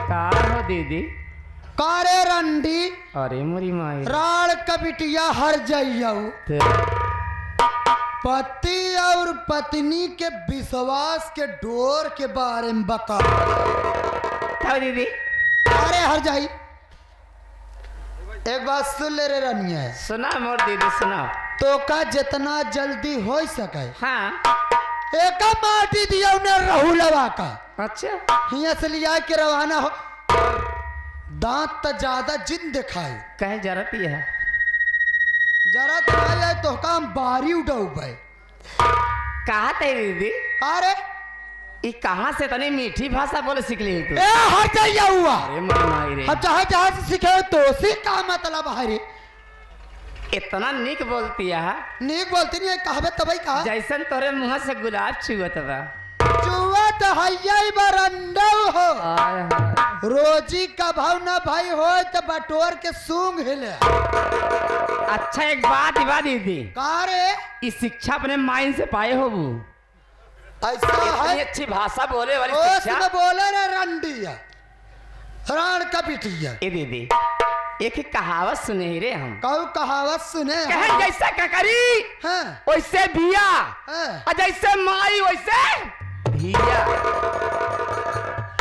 का हो दीदी? कारे रंडी अरे मोरी माई राड़ कबिटिया हर जाइयो पति और पत्नी के विश्वास के डोर के बारे में बता दीदी। अरे हर जाई एक बात सुन ले रे रनिया। सुना मोर दीदी सुना। तो का जितना जल्दी हो सके हाँ एक माटी दिया उन्हें रहुलवा का। अच्छा यहाँ से लिया के रवाना हो। दांत तो ज्यादा जिन दिखाई कहे जरा पिया जरा तो आया तो काम बारी उठाऊ भाई। कहा थे दीदी? अरे ये कहाँ से तने मीठी भाषा बोले सीख ली तू? ए हट जाइया हुआ। अरे मोरी माई रे अब जहाँ जहाँ से सीखे तो सी का मतलब है रे। इतना निक बोलती है। नीक बोलती नहीं है कहवे तबई कहा जैसन तोरे मुँह से गुलाब छुअत बा। चुआ तो हैया बरंडा हो। आय हाय। रोजी का भाव ना भाई हो तो बटोर के सूंघ हिले। अच्छा एक बात बा दीदी, का रे इस शिक्षा अपने माइंड से पाए हो वो? ऐसा इतनी है अच्छी भाषा बोले वाली ओस शिक्षा। में बोले रे रंडिया राण का बिटिया। ए दीदी एक कहावत सुने ही रे हम। कहू कहावत सुने कहे जैसे ककरी हाँ वैसे बिया हाँ। और जैसे माई वैसे भिया।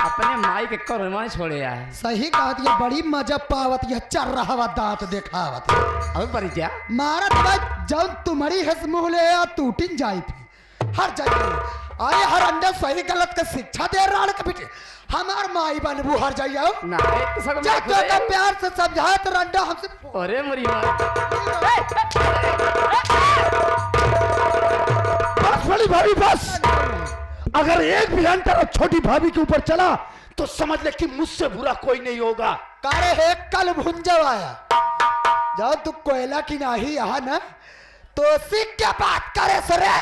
अपने माई के कर्म छोड़े है। सही कहा दिया बड़ी मजा पावत यह चर रहा दांत देखावत अब परिचय मारा तो जब तुम्हारी हंस मुँह ले टूटिन जाई थी हर जगह। अरे हर अंडा सही गलत का शिक्षा दे रहा है बेटे हमार माई बनबू हर जाइयो ना एक सब जब तो का प्यार से समझाए तो रंडा हमसे अरे मरी माँ बस बड़ी भाभी बस। अगर एक भी अंतर छोटी भाभी के ऊपर चला तो समझ ले कि मुझसे बुरा कोई नहीं होगा। कारे है कल भुंजव आया जब तू कोयला की नाही यहाँ ना तो सीख क्या बात करे सरे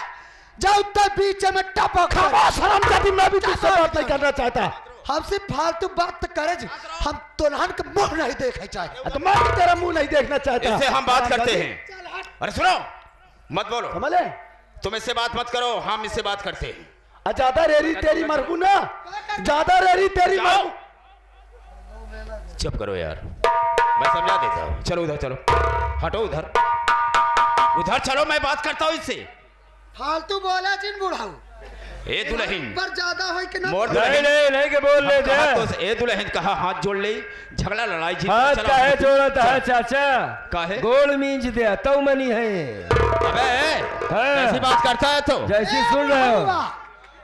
जब तक बीच में टपक हरामजादी मैं भी तुझसे बात नहीं करना चाहता। हमसे फालतू बात करे जी हम तोलहन का मुंह नहीं देखे चाहे तो मैं भी तेरा मुंह नहीं देखना चाहता। इससे हम बात करते हैं। अरे सुनो मत बोलो। समझे तुम इससे बात मत करो हम इससे बात करते हैं। ज्यादा रेरी तेरी मरबू ना ज्यादा रेरी तेरी मरबू। चुप करो यार मैं समझा देता हूँ। चलो उधर चलो हटो उधर उधर चलो मैं बात करता हूँ इससे। फालतू बोला जिन बुढ़ाऊ ए दुल्हन पर ज्यादा है कि ना मोर नहीं के बोल ले जा। तो ए दुल्हन कहा हाथ जोड़ ले झगड़ा लड़ाई जीत हाथ चला। काहे जोड़त है चाचा? काहे? गोल मींज दे तो मनी है। अबे ऐसी बात करता है तो जैसी सुन रहे हो।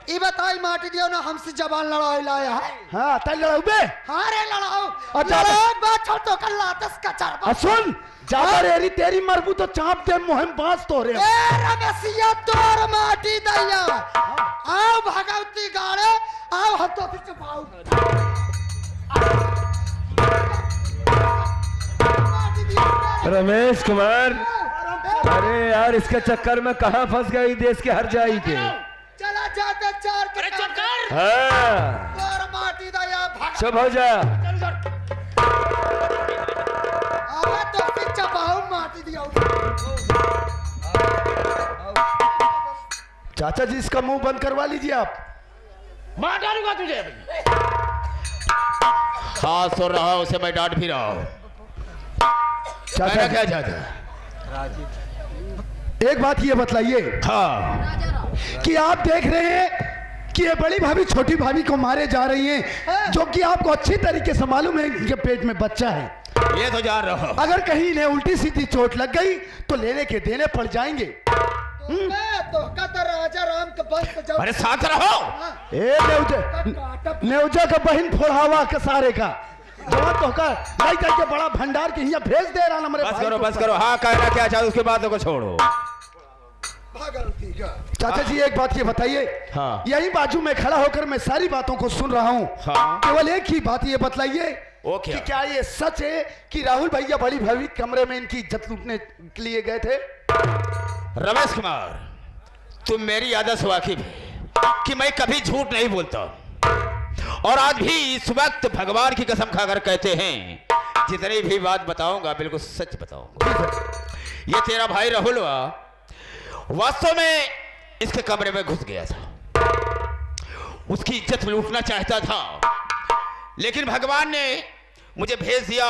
ये बताई माटी दियो ना हमसे जबान लड़ाई लाया है। हाँ तल लड़ाऊ बे। हाँ रे लड़ाओ अच्छा। लड़ाओ बात छोड़ तो कल लातस का चार सुन ज्यादा रेरी तेरी मरबू तो चाप दे मुहिम बांस तो रे। ए रमेशिया तोर माटी दैया आओ भगवती गाड़े आओ हतो से चुपाओ। रमेश कुमार अरे यार इसके चक्कर में कहाँ फंस गई देश के हर जाई के। चला जाते चार के चक्कर हाँ तोर माटी दैया भाग चुप हो जा। आवे तो से चपाओ माटी दियो। चाचा जी इसका मुंह बंद करवा लीजिए आप। मार डालूंगा तुझे। हाँ सुन रहा हूँ उसे मैं डांट भी रहा हूँ। चाचा क्या चाहता है? एक बात ये बतलाइए हाँ कि आप देख रहे हैं कि ये बड़ी भाभी छोटी भाभी को मारे जा रही हैं जो कि आपको अच्छी तरीके से मालूम है इनके पेट में बच्चा है। ये तो जान रहा हूँ। अगर कहीं इन्हें उल्टी सीधी चोट लग गई तो लेने के देने पड़ जाएंगे। तो का तो राजा राम के बंद जाओ। अरे साथ रहो। ए नेवजा का बहन फोड़ावा के सारे का जवान तो का नहीं करके बड़ा भंडार के यहाँ भेज दे रहा हमारे बस भाई करो को। बस करो। हाँ कहना क्या चाहते उसके बाद को छोड़ो। चाचा जी एक बात ये बताइए। हाँ। यही बाजू में खड़ा होकर मैं सारी बातों को सुन रहा हूँ। हाँ। केवल एक ही बात ये बतलाइए वो क्या? कि क्या ये सच है कि राहुल भैया बड़ी भाभी कमरे में इनकी इज्जत लूटने के लिए गए थे? रमेश कुमार तुम मेरी आदत से वाकिफ है कि मैं कभी झूठ नहीं बोलता और आज भी इस वक्त भगवान की कसम खाकर कहते हैं जितनी भी बात बताऊंगा बिल्कुल सच बताऊंगा। ये तेरा भाई राहुल वास्तव में इसके कमरे में घुस गया था, उसकी इज्जत लूटना चाहता था, लेकिन भगवान ने मुझे भेज दिया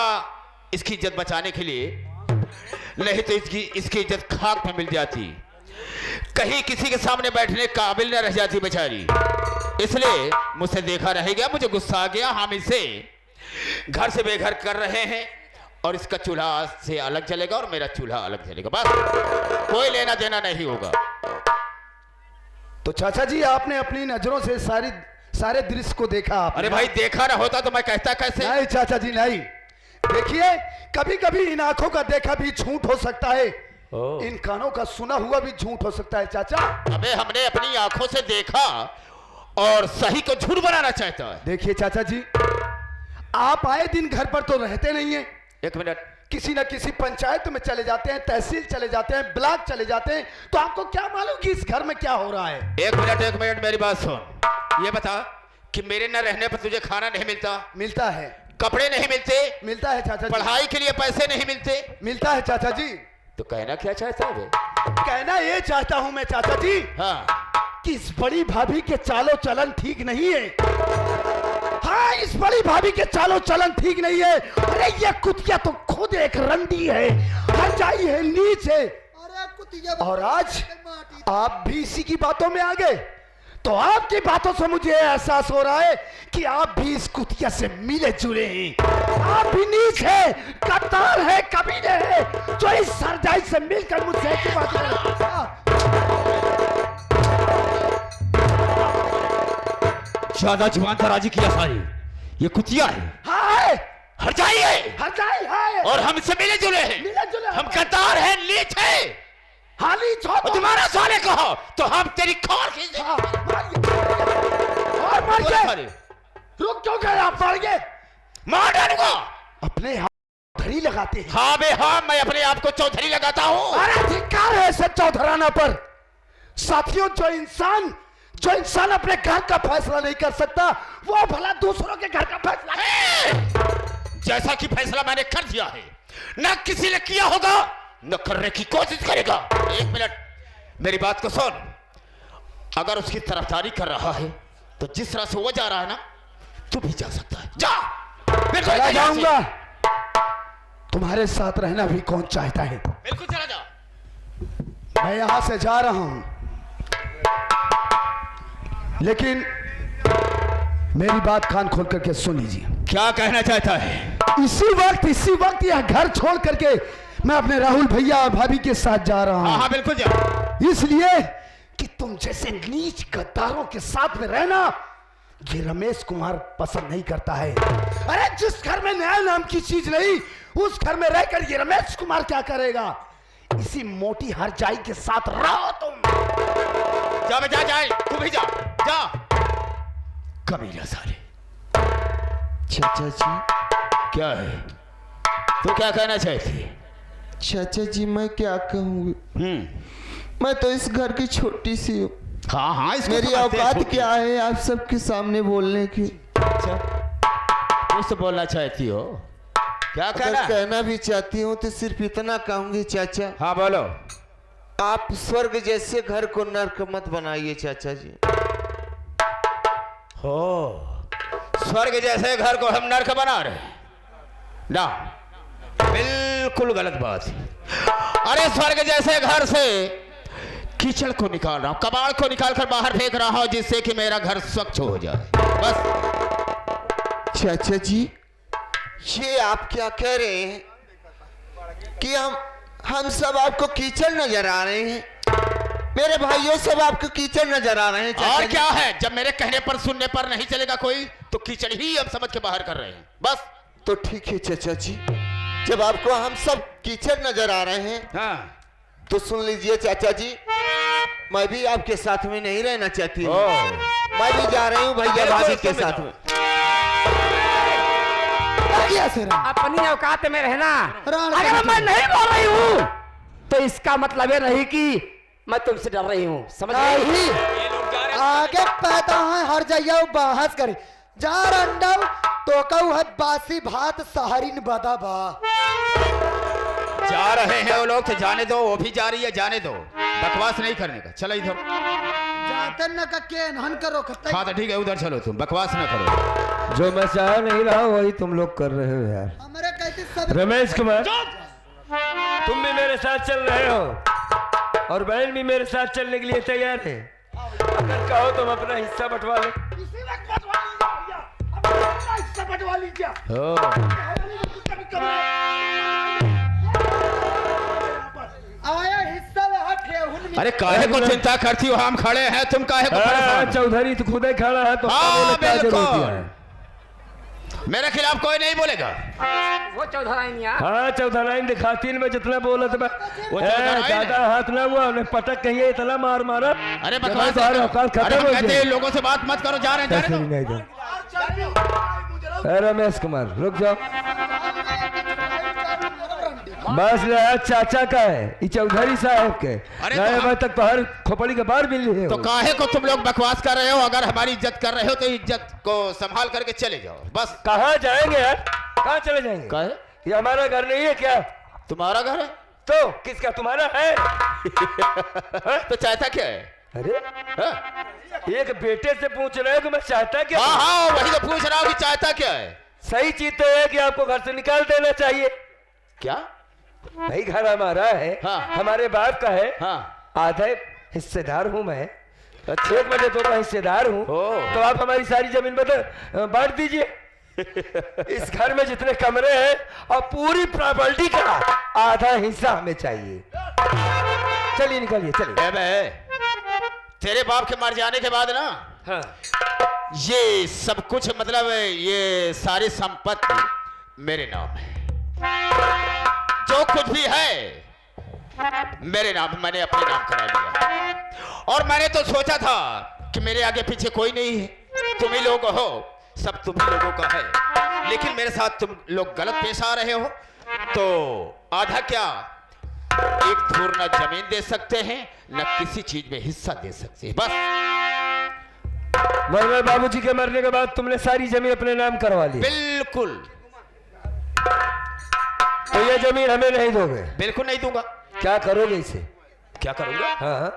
इसकी इज्जत बचाने के लिए, नहीं तो इसकी इज्जत खाक में मिल जाती, कहीं किसी के सामने बैठने काबिल न रह जाती बेचारी। इसलिए मुझसे देखा रह गया, मुझे गुस्सा आ गया। हम इसे घर से बेघर कर रहे हैं और इसका चूल्हा से अलग चलेगा और मेरा चूल्हा अलग चलेगा, बस कोई लेना देना नहीं होगा। तो चाचा जी आपने अपनी नजरों से सारे दृश्य को देखा आपने? अरे भाई देखा ना होता तो मैं कहता कैसे? नहीं चाचा जी नहीं, देखिए कभी कभी इन आंखों का देखा भी झूठ हो सकता है, इन कानों का सुना हुआ भी झूठ हो सकता है चाचा। अबे हमने अपनी आंखों से देखा और सही को झूठ बनाना चाहता है। देखिए चाचा जी, आप आए दिन घर पर तो रहते नहीं है, एक मिनट, किसी न किसी पंचायत में चले जाते हैं, तहसील चले जाते हैं, ब्लॉक चले जाते हैं, तो आपको क्या मालूम कि इस घर में क्या हो रहा है? एक मिनट मेरी बात सुन। ये बता कि मेरे न रहने पर तुझे खाना नहीं मिलता? मिलता है। कपड़े नहीं मिलते? मिलता है चाचा जी। पढ़ाई के लिए पैसे नहीं मिलते? मिलता है चाचा जी। तो कहना क्या चाहता है? कहना ये चाहता हूं मैं चाचा जी, हाँ, कि इस बड़ी भाभी के चालो चलन ठीक नहीं है। हाँ, इस बड़ी भाभी के चालो चलन ठीक नहीं है। अरे ये कुतिया तो खुद एक रंडी है, हरजाई है, नीच है। और आज आप भी इसी की बातों में आ गए, तो आपकी बातों से मुझे एहसास हो रहा है कि आप भी इस कुतिया से मिले जुले हैं। आप भी नीच है, कतार है, कमीने है, जो इस सरजाई से मिलकर मुझसे एक बात कर रहा है। ज्यादा जुबान तराजी किया सारी, ये कुतिया है, हाय हरजाई है, हरजाई है, और हमसे मिले जुले हैं, मिले जुले हम कतार है, नीच है। हाली और तुम्हारा साले कहो तो हम तेरी खोर खींच देंगे। और मार के रुक क्यों गए आप? मार के मार डालूंगा। अपने हाथ धरी लगाते हैं। हाँ बे हाँ, मैं अपने आप को चौधरी लगाता हूँ। अरे धिक्कार है ऐसे चौधराना पर। साथियों, जो इंसान अपने घर का फैसला नहीं कर सकता, वो भला दूसरों के घर का फैसला। जैसा कि फैसला मैंने कर दिया है, न किसी ने किया होगा न करने की कोशिश करेगा। एक मिनट, मेरी बात को सुन। अगर उसकी तरफदारी कर रहा है तो जिस तरह से वो जा रहा है ना, तू भी जा सकता है। जा, बिल्कुल चला जाऊंगा। तुम्हारे साथ रहना भी कौन चाहता है? बिल्कुल चला जा। मैं यहां से जा रहा हूं, लेकिन मेरी बात कान खोल करके सुन लीजिए। क्या कहना चाहता है? इसी वक्त यह घर छोड़ करके मैं अपने राहुल भैया और भाभी के साथ जा रहा हूं। हाँ बिल्कुल जा। इसलिए कि तुम जैसे नीच गद्दारों के साथ में रहना ये रमेश कुमार पसंद नहीं करता है। अरे जिस घर में न्याय नाम की चीज नहीं, उस घर में रहकर ये रमेश कुमार क्या करेगा? इसी मोटी हरजाई के साथ रहो तुम। जा बे, जा, तू भी जा, जा। कमीना साले। चाचा जी। क्या है? तू क्या कहना चाहती? चाचा जी मैं क्या कहूँ, मैं तो इस घर की छोटी सी हूँ। हाँ हाँ, मेरी औकात क्या है आप सबके सामने बोलने की? अच्छा, कुछ बोलना चाहती हो? क्या कहना? कहना भी चाहती हूँ तो सिर्फ इतना कहूंगी चाचा। हाँ बोलो। आप स्वर्ग जैसे घर को नर्क मत बनाइए चाचा जी। हो, स्वर्ग जैसे घर को हम नर्क बना रहे ना? बिल्कुल गलत बात है। अरे स्वर्ग जैसे घर से कीचड़ को निकाल रहा हूं, कबाड़ को निकाल कर बाहर फेंक रहा हूं, जिससे कि मेरा घर स्वच्छ हो जाए, बस। चाचा जी, ये आप क्या कह रहे हैं कि हम सब आपको कीचड़ नजर आ रहे हैं? मेरे भाइयों सब आपको कीचड़ नजर आ रहे हैं? और क्या है, जब मेरे कहने पर सुनने पर नहीं चलेगा कोई, तो कीचड़ ही हम समझ के बाहर कर रहे हैं, बस। तो ठीक है चाचा जी, जब आपको हम सब कीचड़ नजर आ रहे हैं, हाँ, तो सुन लीजिए चाचा जी, मैं भी आपके साथ में नहीं रहना चाहती हूँ। मैं भी जा रही हूँ भैया भाभी के साथ में। अपनी औकात में रहना। अगर मैं नहीं बोल रही हूँ तो इसका मतलब ये नहीं कि मैं तुमसे डर रही हूँ, समझ रही? आगे पैदा है हर जाइए बहस करे जा रंडा तो कहू है बासी भात सहारिन बदा बा। जा रहे हैं वो लोग तो जाने दो, वो भी जा रही है, जाने दो, बकवास नहीं करने का। चलो इधर जाते न का के नहन करो। हाँ तो ठीक है, उधर चलो, तुम बकवास ना करो। जो मैं चाह नहीं रहा वही तुम लोग कर रहे हो यार। हमारे कहते सब रमेश कुमार, तुम भी मेरे साथ चल रहे हो और बहन भी मेरे साथ चलने के लिए तैयार है। अगर कहो तुम अपना हिस्सा बंटवा ले। बंटवा लीजिए। आया हिस्सा ले हट। अरे काहे को चिंता करती हो, हम खड़े हैं, तुम काहे को परेशान? चौधरी तो खुद ही खड़ा है तो हाँ, क्या जरूरत बिल्कुल। है? मेरे खिलाफ कोई नहीं बोलेगा। वो चौधराइनिया हाँ चौधराइन दिखाती में जितना बोलत बा वो चौधराइन है। ज्यादा हाथ ना हुआ उन्हें पटक कहिए इतना मार मारा। अरे जब बकवास बाहर है। औकात अरे खत्म हम हो कहते गई। हैं लोगों से बात मत करो, जा रहे हैं, जा रहे हैं। नहीं रमेश कुमार रुक जाओ। बस ले चाचा का है, ये चौधरी साहब के। अरे नहीं तो अभी तक तो हर खोपड़ी के बाहर मिल रही है। तो काहे को तुम लोग बकवास कर रहे हो? अगर हमारी इज्जत कर रहे हो तो इज्जत को संभाल करके चले जाओ बस। कहाँ जाएंगे यार, कहाँ चले जाएंगे? काहे? ये हमारा घर नहीं है क्या? तुम्हारा घर है तो किसका? तुम्हारा है। तो चाहता क्या है? अरे हाँ? एक बेटे से पूछ रहे हो कि मैं चाहता क्या? हाँ हाँ, वही तो पूछ रहा हूँ कि चाहता क्या है। सही चीज तो है कि आपको घर से निकाल देना चाहिए। क्या? भाई घर हमारा है, हाँ। हमारे बाप का है, हाँ। आधा हिस्सेदार हूँ मैं। एक बजे तो का हिस्सेदार हूँ, ओ। तो आप हमारी सारी जमीन बांट दीजिए। इस घर में जितने कमरे हैं और पूरी प्रॉपर्टी का आधा हिस्सा हमें चाहिए। चलिए निकलिए चलिए। ए बे, तेरे बाप के मर जाने के बाद ना हाँ। ये सब कुछ मतलब ये सारी संपत्ति मेरे नाम है। जो कुछ भी है मेरे नाम, मैंने अपने नाम करा लिया। और मैंने तो सोचा था कि मेरे आगे पीछे कोई नहीं है, तुम ही लोग हो, सब तुम ही लोगों का है। लेकिन मेरे साथ तुम लोग गलत पेश आ रहे हो। तो आधा क्या, एक धूर न जमीन दे सकते हैं, न किसी चीज में हिस्सा दे सकते हैं। बस मेरे बाबूजी के मरने के बाद तुमने सारी जमीन अपने नाम करवा ली। बिल्कुल तो ये जमीन हमें नहीं दोगे? बिल्कुल नहीं दूंगा। क्या करोगे इसे? क्या करूंगा? हाँ,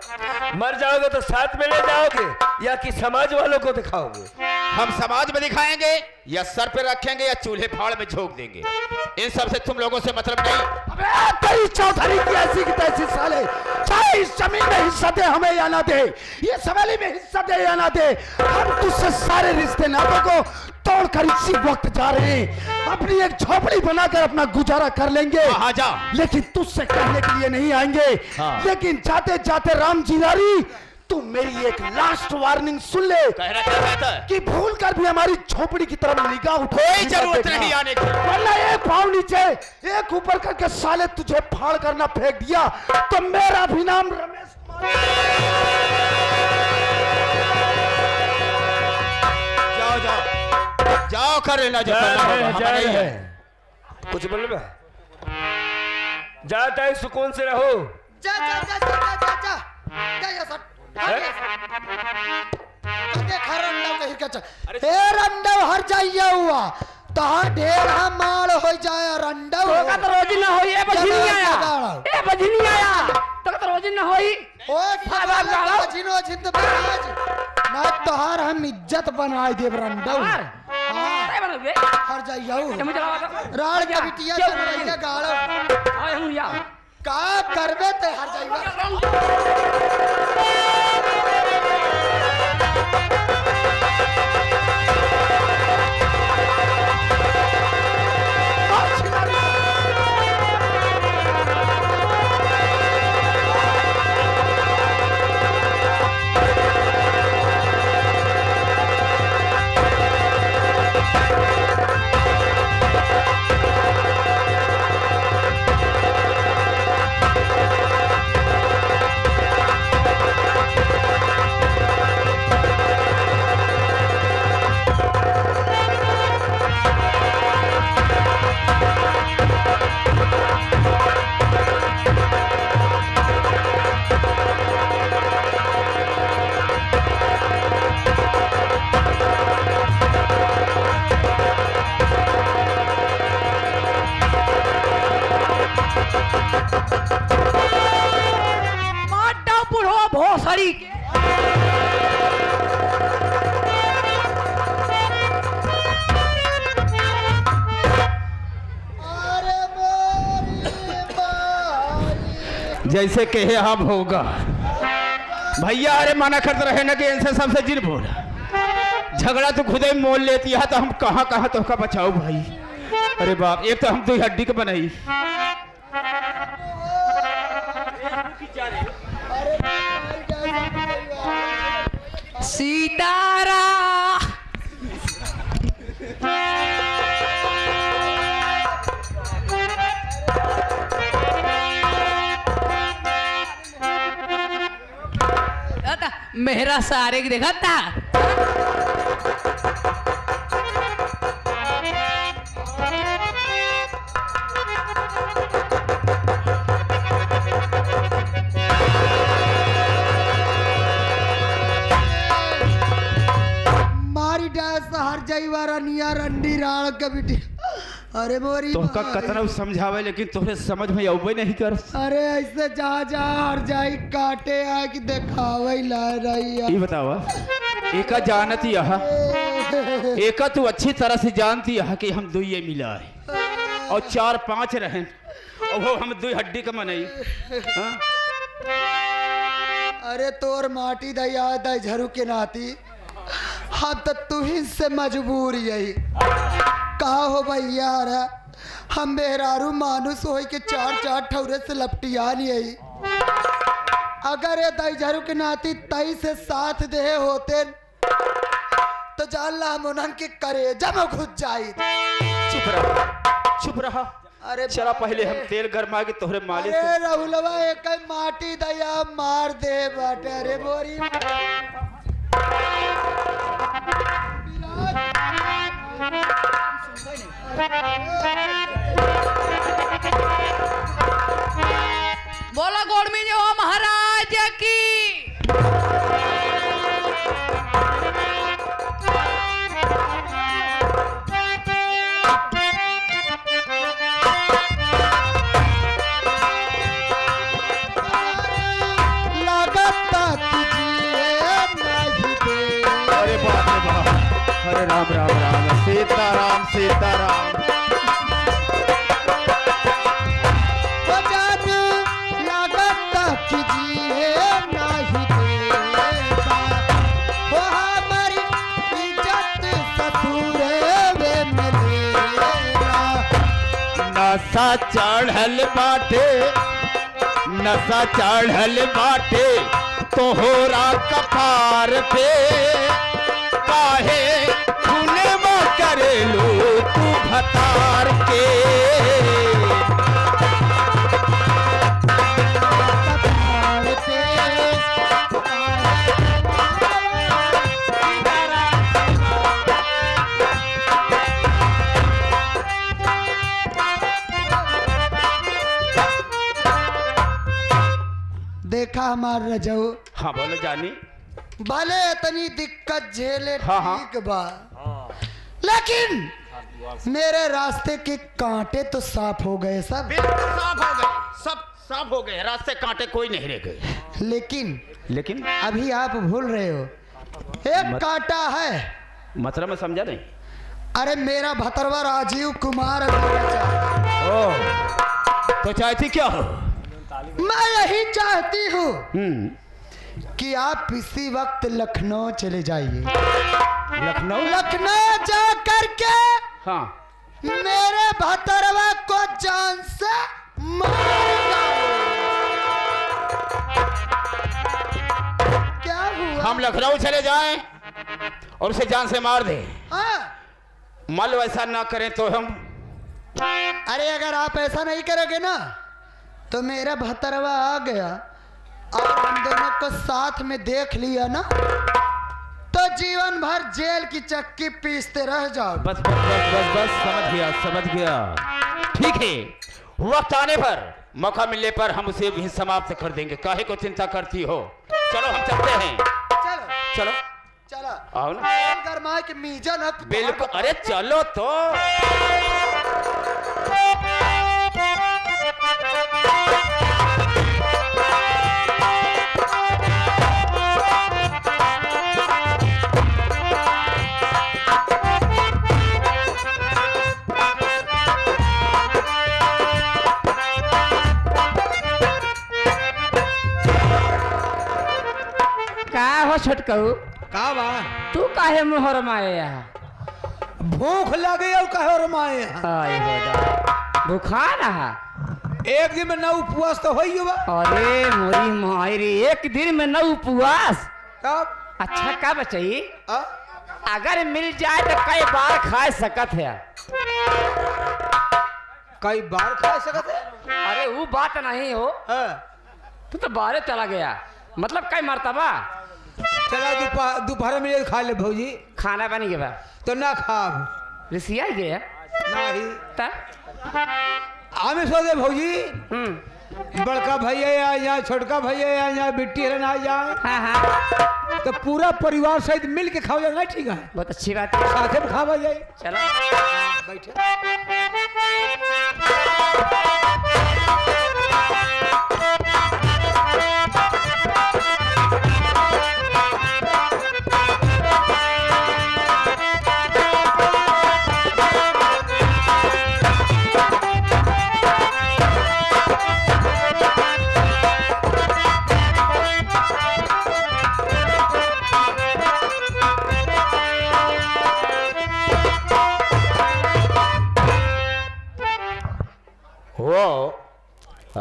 मर जाओगे तो साथ में ले जाओगे या कि समाज वालों को दिखाओगे? हम समाज में दिखाएंगे या सर पे रखेंगे या चूल्हे फाड़ में झोंक देंगे, इन सब से तुम लोगों से मतलब नहीं। अबे तेरी चौधरी की ऐसी की तैसी साले, चाहे इस जमीन में हिस्सा दे हमें या ना दे, ये सवेली में हिस्सा दे या ना दे, हम तुझसे सारे रिश्ते नातों को तोड़कर इसी वक्त जा रहे हैं। अपनी एक झोपड़ी बनाकर अपना गुजारा कर लेंगे। हाँ जा। लेकिन तुझसे कहने के लिए नहीं आएंगे। हाँ। लेकिन जाते जाते राम जिलारी, तू मेरी एक लास्ट वार्निंग सुन ले कहना क्या कहता है? कि भूल कर भी हमारी झोपड़ी की तरफ निगाह उठो। कोई जरूरत नहीं आने की। वरना एक पाँव नीचे एक ऊपर करके साले तुझे फाड़ करना फेंक दिया तो मेरा भी नाम रमेश कुमार। जाओ जाओ जाओ, कर लेना जो करना होगा, हमें नहीं है। कुछ बोल रहे? जाता है सुकून से रहो। जा जा जा जा जा जा जा जा ये सब देखा रंडव कहीं का चल ए रंडव हर जाइए हुआ तहां ढेर हम माल हो जाए रंडव तो का रोजी न होई। ए बजनी आया, ए बजनी आया तो रोजी न होई। ओए फाला जिनो जिंदबाज ना तोहार हम इज्जत बनाए देव रंडव हां काय बनबे? हर जाइए मुझे लगा राड़ का बिटिया से लड़ाइया गाल आए हम या का करबे ते हर जाइए भोसड़ी जैसे कहे आप होगा भैया। अरे मना करते रहे ना कि इनसे सबसे जिन बोल झगड़ा तो खुद ही मोल लेती है तो हम कहाँ कहाँ तो का बचाओ भाई। अरे बाप एक तो हम दो हड्डी के बनाई। सीतारा मेरा सारे की देखा था। मारी डास हर जाई वारा निया रंडी राण के बिटी। अरे मोरी तो का कतना समझावे लेकिन तोहरे समझ में अबे नहीं कर। अरे ऐसे जा जा हर जाई काटे आ कि देखावे ला रही है। ये बतावा एका जानती यह एका तू अच्छी तरह से जानती है कि हम दो ये मिला है और 4-5 रहे और वो हम दो हड्डी का मनई। हाँ? अरे तोर माटी दया दई झरू के नाती हम तो तू ही से मजबूर यही कहा हो भैया। हम मेहरारू मानुस हो के 4-4 ठौरे से लपटिया नहीं। अगर ये दई झरू के नाती तई से साथ दे होते तो जान ला मुनन के करेजा में घुस जाई। चुप रहा। अरे चला पहले हम तेल गरमा के तोहरे मालिश। अरे राहुलवा एक माटी दया मार दे बाटे। अरे बोरी बोला गोड़मी जो महाराज की। अरे बाप रे बाप। अरे राम राम राम सीताराम सीताराम। नशा चढ़ल बाटे नशा चढ़ल बाटे तोहरा कपार पे काहे खूने में करेलू तू भतार के। देखा हमार रजऊ। हाँ बोलो जानी। भले इतनी दिक्कत झेले हाँ। ठीक बा लेकिन मेरे रास्ते के कांटे तो साफ हो गए सब। साफ हो गए सब साफ हो गए रास्ते कांटे कोई नहीं रह गए। लेकिन अभी आप भूल रहे हो एक कांटा है। मतलब मैं समझा नहीं। अरे मेरा भतरवा राजीव कुमार तो चाहती क्या हो? मैं यही चाहती हूँ कि आप इसी वक्त लखनऊ चले जाइए। लखनऊ जा करके हाँ मेरे भतरवा को जान से मार डालो। क्या हुआ? हम लखनऊ चले जाएं और उसे जान से मार दें। हाँ। मल वैसा ना करें तो हम। अरे अगर आप ऐसा नहीं करोगे ना तो मेरा भतरवा आ गया और हम दोनों को साथ में देख लिया ना तो जीवन भर जेल की चक्की पीसते रह जाओ। बस बस बस बस बस समझ गया। ठीक है वक्त आने पर मौका मिलने पर हम उसे भी समाप्त कर देंगे। काहे को चिंता करती हो? चलो हम चलते हैं। चलो चलो चलो आओ ना। गरमा के मीजा न बिल्कुल। अरे चलो तो। कहू का बा तू काहे मोहर माए यहाँ भूख लगे और कहे और माए आए होदा भूखा रहा एक दिन में न उपवास तो हो बा अरे मोरी मायरी एक दिन में न उपवास तब अच्छा का बचाई आ? अगर मिल जाए तो कई बार खा सकत है कई बार खा सकते है अरे वो बात नहीं हो तू तो बाहर चला गया मतलब कई मरतबा चला दोपहर में खा ले भौजी खाना बनी के बाद तो ना खाब रिसिया गया नहीं तब हमें सो दे भौजी बड़का भैया आ जाए छोटका भैया आ जाए बिट्टी हरन आ जाए हाँ हाँ तो पूरा परिवार सहित मिल के खाओ जाए ठीक है बहुत अच्छी बात है साथे में खावा जाए चलो बैठे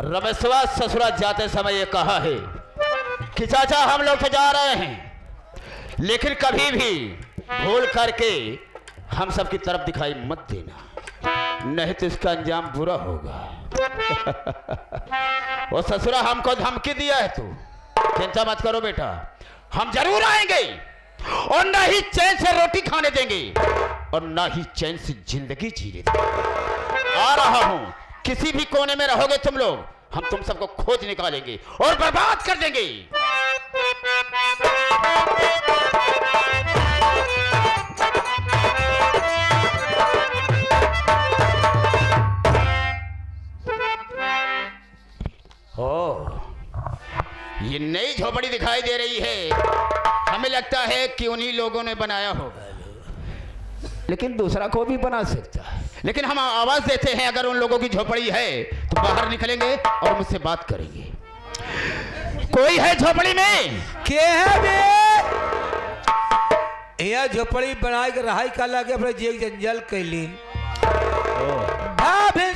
रमेशवा ससुरा जाते समय ये कहा है कि चाचा हम लोग तो जा रहे हैं लेकिन कभी भी भूल करके हम सबकी तरफ दिखाई मत देना नहीं तो इसका अंजाम बुरा होगा। वो ससुरा हमको धमकी दिया है तू चिंता मत करो बेटा हम जरूर आएंगे और ना ही चैन से रोटी खाने देंगे और ना ही चैन से जिंदगी जीने देंगे। आ रहा हूं किसी भी कोने में रहोगे तुम लोग हम तुम सबको खोज निकालेंगे और बर्बाद कर देंगे। ओ, ये नई झोपड़ी दिखाई दे रही है हमें लगता है कि उन्हीं लोगों ने बनाया होगा लेकिन दूसरा को भी बना सकता है लेकिन हम आवाज देते हैं अगर उन लोगों की झोपड़ी है तो बाहर निकलेंगे और मुझसे बात करेंगे। कोई है झोपड़ी में के है बे यह झोपड़ी बनाए के रहाई का लगे अपने जेग जंजल कैली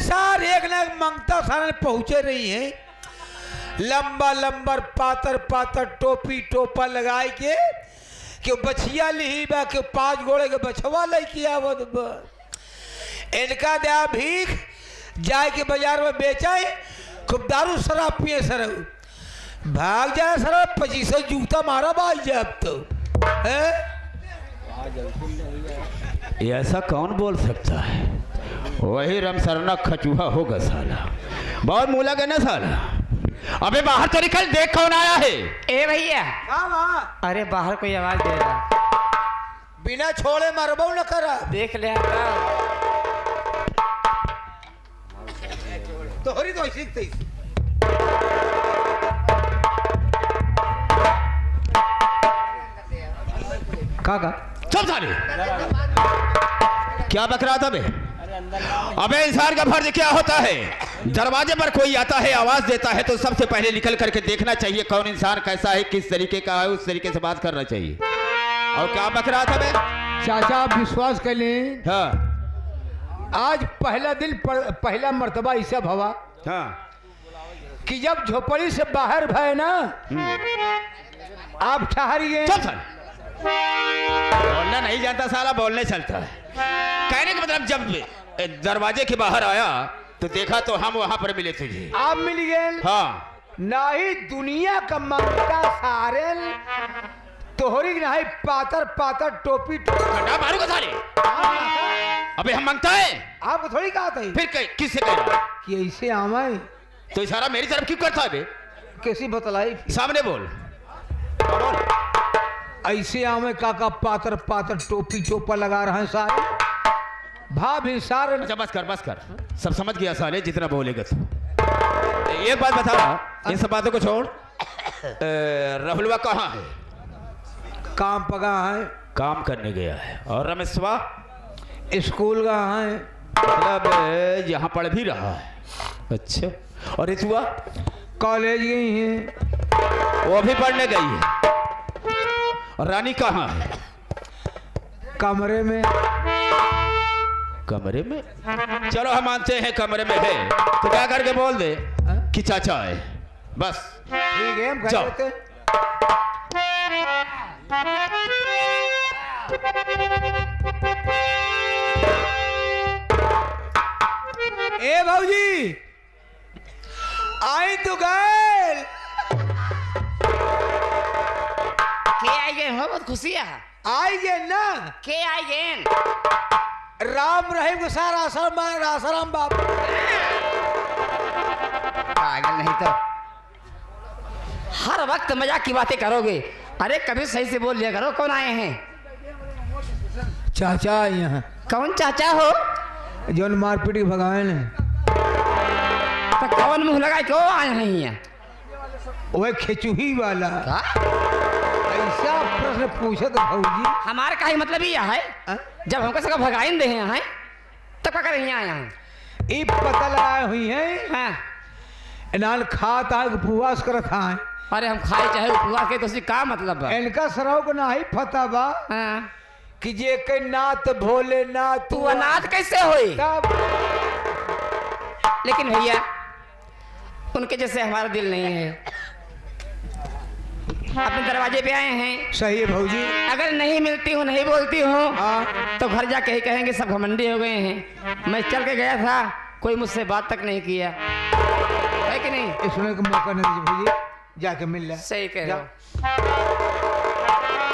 सार एक ना मंगता सारा पहुंचे रही है लंबा लंबर पातर पातर टोपी टोपा लगाए के क्यों बछिया ली बा क्यों 5 घोड़े के बछवा ले किया वो इनका दया भीख जाए के बाजार में बेचाए खूब दारू शराब पिए सर भाग जाए सर 2500 जूता मारा भाई जाए अब तो है ऐसा कौन बोल सकता है वही रमसरना खचूहा होगा साला बहुत मुँह लगे ना साला। अबे बाहर तो निकल देख कौन आया है। ए भैया हाँ अरे बाहर कोई आवाज दे रहा बिना छोड़े मरबो न करा देख ले तो हरी तो सीखते काका चल साले क्या बक रहा था बे? अबे इंसान का फर्ज क्या होता है दरवाजे पर कोई आता है आवाज देता है तो सबसे पहले निकल करके देखना चाहिए कौन इंसान कैसा है किस तरीके का है उस तरीके से बात करना चाहिए। और क्या बक रहा था बे? चाचा आप विश्वास कर लें हाँ आज पहला दिन पहला मर्तबा ऐसा भवा हाँ कि जब झोपड़ी से बाहर भय ना आप ठहरी गए चल साले बोलना नहीं जानता साला बोलने चलता है। कहने का मतलब जब दरवाजे के बाहर आया तो देखा तो हम वहां पर मिले तुझे आप मिल गए हाँ ना ही दुनिया का मंगता सारेल तोहरी नहीं पातर पातर टोपी घंटा मारू का साले अबे हम मांगता है आपको थोड़ी कहा था फिर किससे कह रहा कि ऐसे आमाए तो इशारा मेरी तरफ क्यों करता है बे? कैसी बतलाई सामने बोल ऐसे आमे काका पातर पातर टोपी टोपा लगा रहे हैं सारे भाभी सारे अच्छा बस कर सब समझ गया साले जितना बोलेगा तू। एक बात बता रहा इन सब बातों को छोड़ राहुलवा कहाँ है? काम पगा है काम करने गया है और रमेशवा स्कूल का है मतलब यहाँ पढ़ भी रहा है। अच्छा और रितुआ कॉलेज गई है वो भी पढ़ने गई है और रानी कहाँ है? कमरे में। कमरे में? चलो हम मानते हैं कमरे में है, तो क्या करके बोल दे कि चाचा है, बस। ठीक है, हम कह जाओ। देते हैं। ए भाऊजी, आई तो गए। के आई गए हो? बहुत खुशी है। आई गए ना? के आई गए? राम रहीम को सारा आसाराम बाप। पागल नहीं तो हर वक्त मजाक की बातें करोगे। अरे कभी सही से बोल लिया करो। कौन आए हैं? चाचा यहाँ कौन चाचा हो? जौन मारपीट के भगवान है। तो कौन मुंह लगाए क्यों आए हैं यहाँ? वह खेचुही वाला। का? ऐसा प्रश्न पूछे तो भाऊजी। हमारे का ही मतलब ही है हाँ? जब हमको सका भगाइन दे हैं तब क्या करें यहाँ? ये पता लगाए हुई है हाँ। इनाल खाता है उपवास करत है। अरे हम खाए चाहे उपवास के तो उसकी का मतलब है? इनका सराव को ना ही फता बा हाँ। कि जे के नाथ भोले नाथ तू अनाथ कैसे होई? तब लेकिन भैया उनके जैसे हमारा दिल नहीं है। अपने दरवाजे पे आए हैं। सही है भाऊजी। अगर नहीं मिलती हूँ, नहीं बोलती हूँ हाँ। तो घर जाके ही कहेंगे सब घमंडी हो गए हैं। मैं चल के गया था, कोई मुझसे बात तक नहीं किया, है कि नहीं? इसमें का मौका नहीं दीजिए भाऊजी, जाके मिल ले। सही कह रहे हो।